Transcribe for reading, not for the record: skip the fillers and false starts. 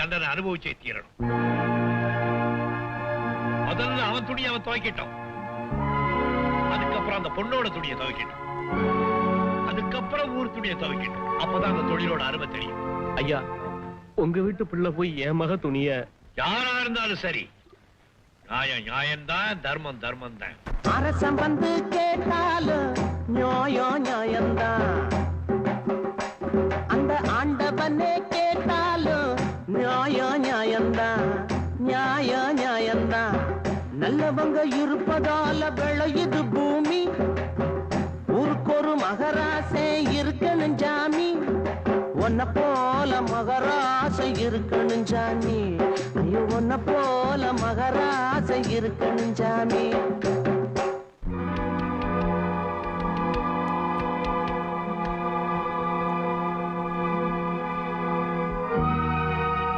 தண்டனை அனுபவிச்சே தீரணும். முதல்ல அவன் துணியை அவன் துவைக்கட்டும், அதுக்கப்புறம் அந்த பொண்ணோட துணியை துவைக்கட்டும், அதுக்கப்புறம் ஊர் துணியை துவைக்கட்டும். அப்பதான் அந்த தொழிலோட அருமை தெரியும். ஐயா, உங்க வீட்டு பிள்ளை போய் என் மக துணிய யாரா இருந்தாலும் சரி, நியாயம் நியாயம்தான், தர்மம் தர்மம் தான். அரசம் வந்து கேட்டாலும் நியாயம் நியாயம்தான், அந்த ஆண்டவனே கேட்டாலும் நியாயம் நியாயம்தான், நியாயம் நியாயம்தான். நல்லவங்க இருப்பதால விளையுது பூமி, ஊருக்கு ஒரு மகராசை இருக்கணும் ஜாமி, உன்ன போல மகராசை இருக்கணும் ஜாமி, ஐயோ உன்ன போல மகராசை இருக்கணும் ஜாமி.